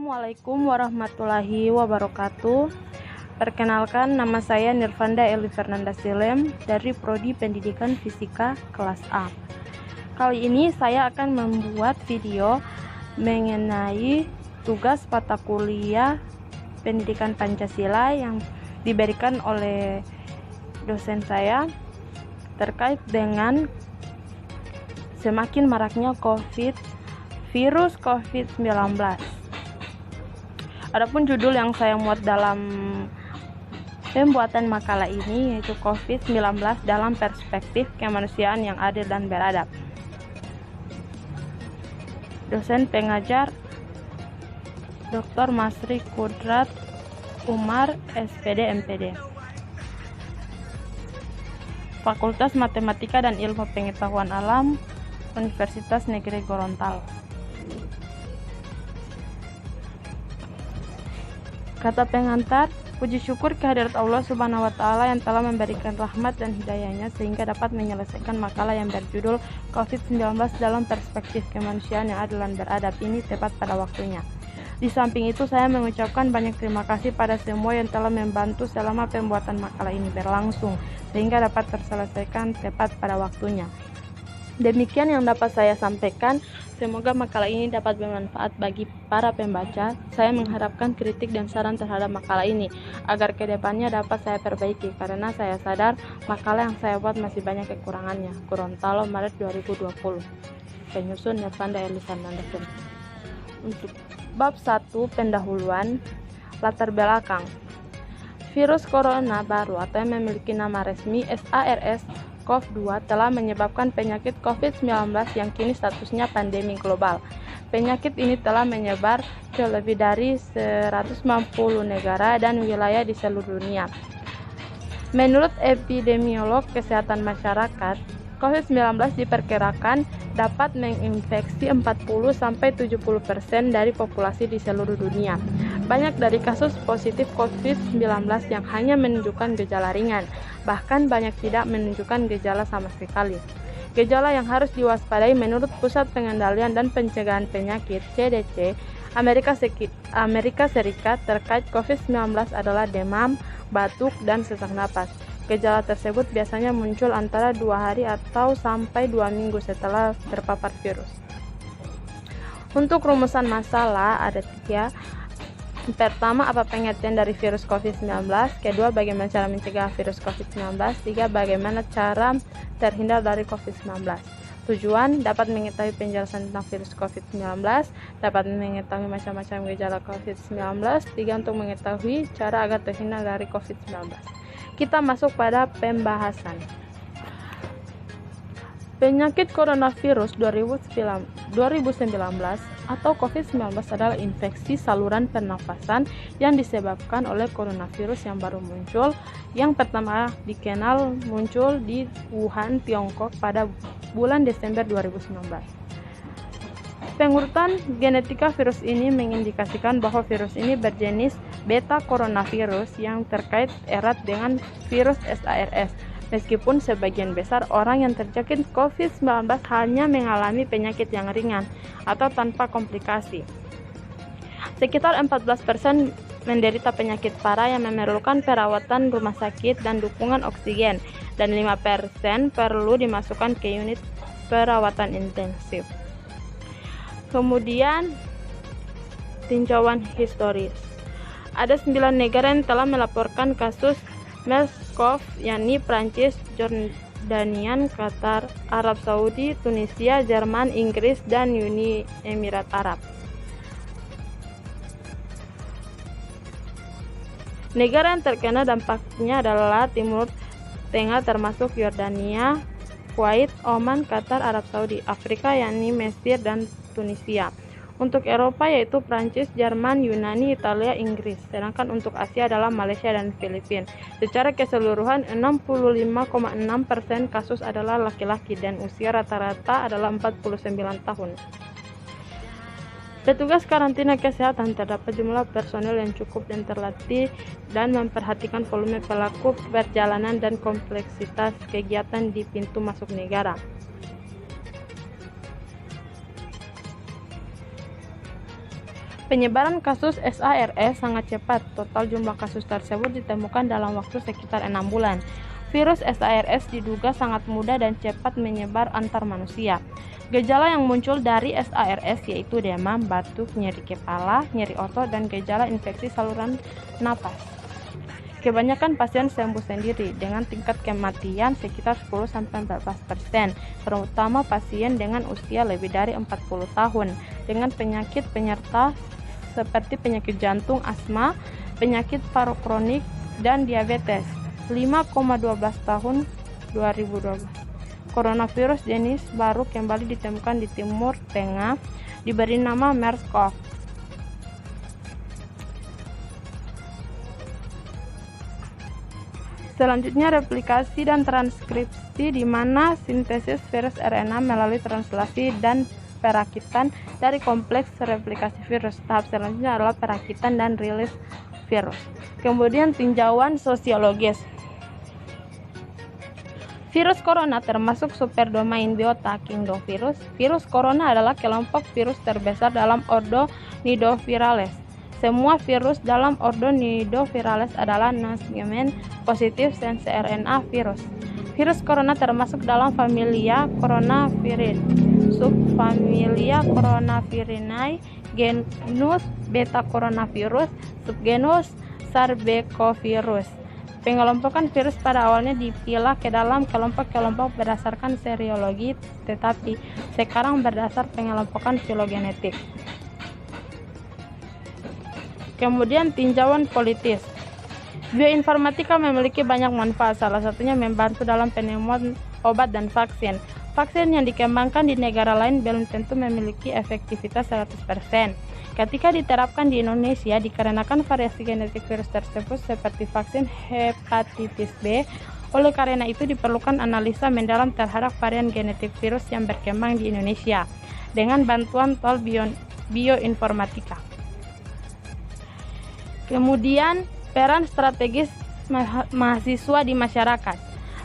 Assalamualaikum warahmatullahi wabarakatuh. Perkenalkan, nama saya Nirvanda Eli Fernanda Silem dari Prodi Pendidikan Fisika kelas A. Kali ini saya akan membuat video mengenai tugas mata kuliah Pendidikan Pancasila yang diberikan oleh dosen saya terkait dengan semakin maraknya virus COVID-19. Adapun judul yang saya muat dalam pembuatan makalah ini yaitu COVID-19 dalam perspektif kemanusiaan yang adil dan beradab. Dosen pengajar Dr. Masri Kudrat Umar, SPD MPD, Fakultas Matematika dan Ilmu Pengetahuan Alam, Universitas Negeri Gorontalo. Kata pengantar, puji syukur kehadirat Allah Subhanahu wa Ta'ala yang telah memberikan rahmat dan hidayahnya sehingga dapat menyelesaikan makalah yang berjudul COVID-19 dalam perspektif kemanusiaan yang adil dan beradab ini tepat pada waktunya. Di samping itu, saya mengucapkan banyak terima kasih pada semua yang telah membantu selama pembuatan makalah ini berlangsung sehingga dapat terselesaikan tepat pada waktunya. Demikian yang dapat saya sampaikan. Semoga makalah ini dapat bermanfaat bagi para pembaca. Saya mengharapkan kritik dan saran terhadap makalah ini agar kedepannya dapat saya perbaiki karena saya sadar makalah yang saya buat masih banyak kekurangannya. Gorontalo, Maret 2020. Penyusun Nirvanda Eli Fernanda Silem. Untuk bab 1 pendahuluan, latar belakang. Virus corona baru atau yang memiliki nama resmi SARS-CoV-2 telah menyebabkan penyakit COVID-19 yang kini statusnya pandemi global. Penyakit ini telah menyebar ke lebih dari 190 negara dan wilayah di seluruh dunia. Menurut epidemiolog kesehatan masyarakat, COVID-19 diperkirakan dapat menginfeksi 40-70% dari populasi di seluruh dunia. Banyak dari kasus positif COVID-19 yang hanya menunjukkan gejala ringan, bahkan banyak tidak menunjukkan gejala sama sekali. Gejala yang harus diwaspadai menurut Pusat Pengendalian dan Pencegahan Penyakit (CDC) Amerika Serikat terkait COVID-19 adalah demam, batuk, dan sesak napas. Gejala tersebut biasanya muncul antara 2 hari atau sampai 2 minggu setelah terpapar virus. Untuk rumusan masalah ada 3. Pertama, apa pengertian dari virus COVID-19? Kedua, bagaimana cara mencegah virus COVID-19? 3, bagaimana cara terhindar dari COVID-19? Tujuan, dapat mengetahui penjelasan tentang virus COVID-19, dapat mengetahui macam-macam gejala COVID-19, 3, untuk mengetahui cara agar terhindar dari COVID-19. Kita masuk pada pembahasan. Penyakit coronavirus 2019 atau COVID-19 adalah infeksi saluran pernafasan yang disebabkan oleh coronavirus yang baru muncul. Yang pertama dikenal muncul di Wuhan, Tiongkok pada bulan Desember 2019. Pengurutan genetika virus ini mengindikasikan bahwa virus ini berjenis beta coronavirus yang terkait erat dengan virus SARS. Meskipun sebagian besar orang yang terjangkit COVID-19 hanya mengalami penyakit yang ringan atau tanpa komplikasi. Sekitar 14% menderita penyakit parah yang memerlukan perawatan rumah sakit dan dukungan oksigen, dan 5% perlu dimasukkan ke unit perawatan intensif. Kemudian, tinjauan historis. Ada 9 negara yang telah melaporkan kasus MERS-CoV, yakni Prancis, Jordania, Qatar, Arab Saudi, Tunisia, Jerman, Inggris, dan Uni Emirat Arab. Negara yang terkena dampaknya adalah Timur Tengah termasuk Yordania, Kuwait, Oman, Qatar, Arab Saudi. Afrika yakni Mesir dan Tunisia. Untuk Eropa yaitu Prancis, Jerman, Yunani, Italia, Inggris. Sedangkan untuk Asia adalah Malaysia dan Filipina. Secara keseluruhan 65,6% kasus adalah laki-laki dan usia rata-rata adalah 49 tahun. Petugas karantina kesehatan terdapat jumlah personel yang cukup dan terlatih dan memperhatikan volume pelaku perjalanan dan kompleksitas kegiatan di pintu masuk negara. Penyebaran kasus SARS sangat cepat. Total jumlah kasus tersebut ditemukan dalam waktu sekitar 6 bulan. Virus SARS diduga sangat mudah dan cepat menyebar antar manusia. Gejala yang muncul dari SARS yaitu demam, batuk, nyeri kepala, nyeri otot, dan gejala infeksi saluran napas. Kebanyakan pasien sembuh sendiri dengan tingkat kematian sekitar 10-14%, terutama pasien dengan usia lebih dari 40 tahun dengan penyakit penyerta seperti penyakit jantung, asma, penyakit paru kronik, dan diabetes. 5,12 tahun 2012. Coronavirus jenis baru kembali ditemukan di Timur Tengah, diberi nama MERS-CoV. Selanjutnya replikasi dan transkripsi, di mana sintesis virus RNA melalui translasi dan perakitan dari kompleks replikasi virus. Tahap selanjutnya adalah perakitan dan rilis virus. Kemudian tinjauan sosiologis. Virus corona termasuk superdomain biota Kingdovirus. Virus corona adalah kelompok virus terbesar dalam ordo Nidovirales. Semua virus dalam ordo Nidovirales adalah non-human positif sense-RNA virus. Virus corona termasuk dalam familia Coronaviridae, subfamilia Coronaviridae, genus Beta Coronavirus, subgenus Sarbecovirus. Pengelompokan virus pada awalnya dipilah ke dalam kelompok-kelompok berdasarkan seriologi, tetapi sekarang berdasar pengelompokan filogenetik. Kemudian tinjauan politis. Bioinformatika memiliki banyak manfaat, salah satunya membantu dalam penemuan obat dan vaksin. Vaksin yang dikembangkan di negara lain belum tentu memiliki efektivitas 100%. Ketika diterapkan di Indonesia, dikarenakan variasi genetik virus tersebut seperti vaksin hepatitis B, oleh karena itu diperlukan analisa mendalam terhadap varian genetik virus yang berkembang di Indonesia dengan bantuan tol bioinformatika. Kemudian, peran strategis mahasiswa di masyarakat.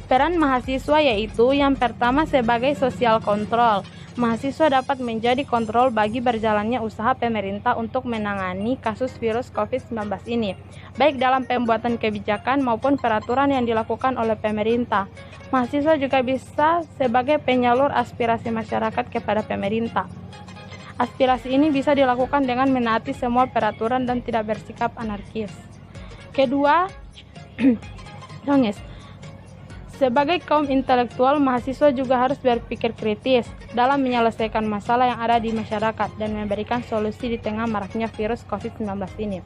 Peran mahasiswa yaitu yang pertama sebagai social control. Mahasiswa dapat menjadi kontrol bagi berjalannya usaha pemerintah untuk menangani kasus virus COVID-19 ini, baik dalam pembuatan kebijakan maupun peraturan yang dilakukan oleh pemerintah. Mahasiswa juga bisa sebagai penyalur aspirasi masyarakat kepada pemerintah. Aspirasi ini bisa dilakukan dengan menaati semua peraturan dan tidak bersikap anarkis. Kedua, sebagai kaum intelektual, mahasiswa juga harus berpikir kritis dalam menyelesaikan masalah yang ada di masyarakat dan memberikan solusi di tengah maraknya virus COVID-19 ini.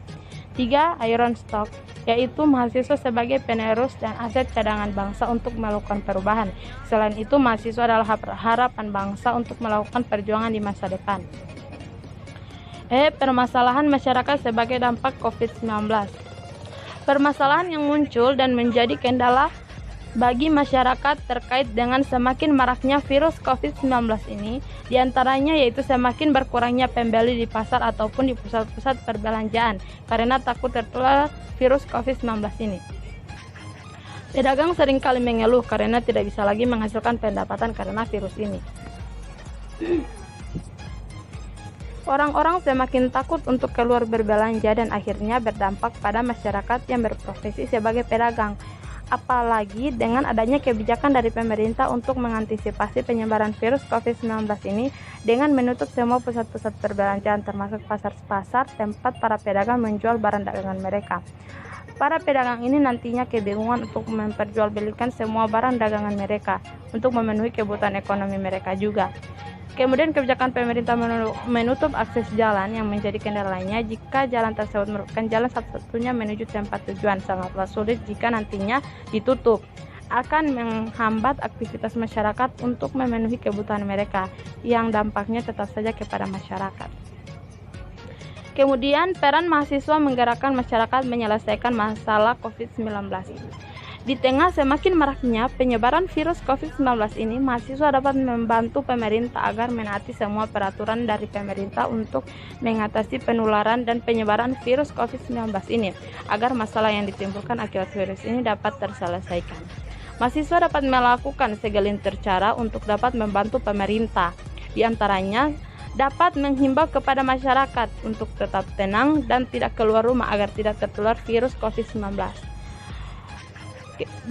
3. Iron stock, yaitu mahasiswa sebagai penerus dan aset cadangan bangsa untuk melakukan perubahan. Selain itu, mahasiswa adalah harapan bangsa untuk melakukan perjuangan di masa depan. Permasalahan masyarakat sebagai dampak COVID-19. Permasalahan yang muncul dan menjadi kendala bagi masyarakat terkait dengan semakin maraknya virus COVID-19 ini, diantaranya yaitu semakin berkurangnya pembeli di pasar ataupun di pusat-pusat perbelanjaan karena takut tertular virus COVID-19 ini. Pedagang seringkali mengeluh karena tidak bisa lagi menghasilkan pendapatan karena virus ini. Orang-orang semakin takut untuk keluar berbelanja dan akhirnya berdampak pada masyarakat yang berprofesi sebagai pedagang. Apalagi dengan adanya kebijakan dari pemerintah untuk mengantisipasi penyebaran virus COVID-19 ini dengan menutup semua pusat-pusat perbelanjaan termasuk pasar-pasar tempat para pedagang menjual barang dagangan mereka. Para pedagang ini nantinya kebingungan untuk memperjualbelikan semua barang dagangan mereka untuk memenuhi kebutuhan ekonomi mereka juga. Kemudian kebijakan pemerintah menutup akses jalan yang menjadi kendalanya jika jalan tersebut merupakan jalan satu-satunya menuju tempat tujuan. Sangatlah sulit jika nantinya ditutup. Akan menghambat aktivitas masyarakat untuk memenuhi kebutuhan mereka yang dampaknya tetap saja kepada masyarakat. Kemudian peran mahasiswa menggerakkan masyarakat menyelesaikan masalah COVID-19 ini. Di tengah semakin maraknya penyebaran virus COVID-19 ini, mahasiswa dapat membantu pemerintah agar menaati semua peraturan dari pemerintah untuk mengatasi penularan dan penyebaran virus COVID-19 ini, agar masalah yang ditimbulkan akibat virus ini dapat terselesaikan. Mahasiswa dapat melakukan segelintir cara untuk dapat membantu pemerintah, di antaranya dapat menghimbau kepada masyarakat untuk tetap tenang dan tidak keluar rumah agar tidak tertular virus COVID-19.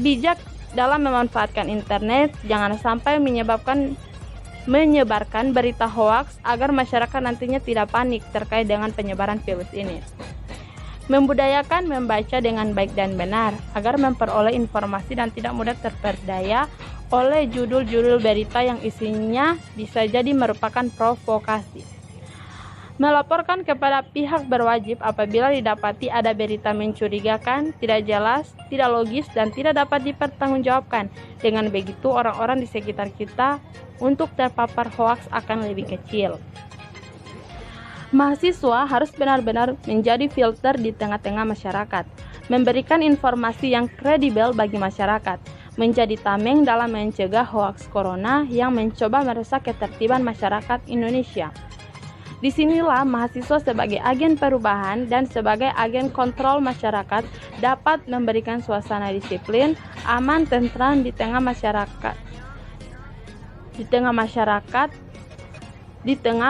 Bijak dalam memanfaatkan internet, jangan sampai menyebarkan berita hoaks agar masyarakat nantinya tidak panik terkait dengan penyebaran virus ini. Membudayakan membaca dengan baik dan benar agar memperoleh informasi dan tidak mudah terperdaya oleh judul-judul berita yang isinya bisa jadi merupakan provokasi. Melaporkan kepada pihak berwajib apabila didapati ada berita mencurigakan, tidak jelas, tidak logis, dan tidak dapat dipertanggungjawabkan. Dengan begitu, orang-orang di sekitar kita untuk terpapar hoaks akan lebih kecil. Mahasiswa harus benar-benar menjadi filter di tengah-tengah masyarakat, memberikan informasi yang kredibel bagi masyarakat, menjadi tameng dalam mencegah hoaks corona yang mencoba merusak ketertiban masyarakat Indonesia. Disinilah mahasiswa sebagai agen perubahan dan sebagai agen kontrol masyarakat dapat memberikan suasana disiplin, aman, tentram di tengah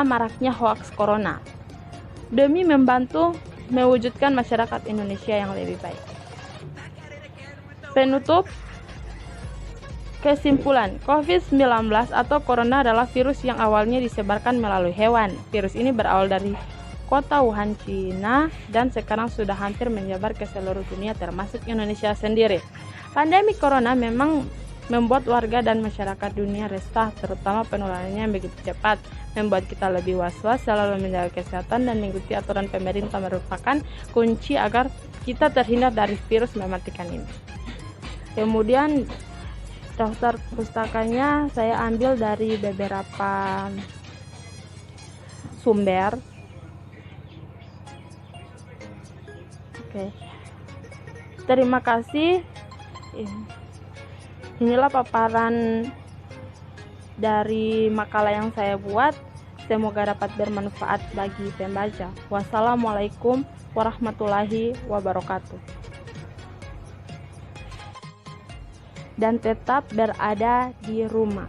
maraknya hoaks corona, demi membantu mewujudkan masyarakat Indonesia yang lebih baik. Penutup. Kesimpulan, COVID-19 atau corona adalah virus yang awalnya disebarkan melalui hewan. Virus ini berawal dari kota Wuhan, Cina, dan sekarang sudah hampir menyebar ke seluruh dunia termasuk Indonesia sendiri. Pandemi corona memang membuat warga dan masyarakat dunia resah, terutama penularannya yang begitu cepat, membuat kita lebih was-was, selalu menjaga kesehatan dan mengikuti aturan pemerintah merupakan kunci agar kita terhindar dari virus mematikan ini. Kemudian daftar pustakanya saya ambil dari beberapa sumber. Oke. Terima kasih. Inilah paparan dari makalah yang saya buat. Semoga dapat bermanfaat bagi pembaca. Wassalamualaikum warahmatullahi wabarakatuh. Dan tetap berada di rumah.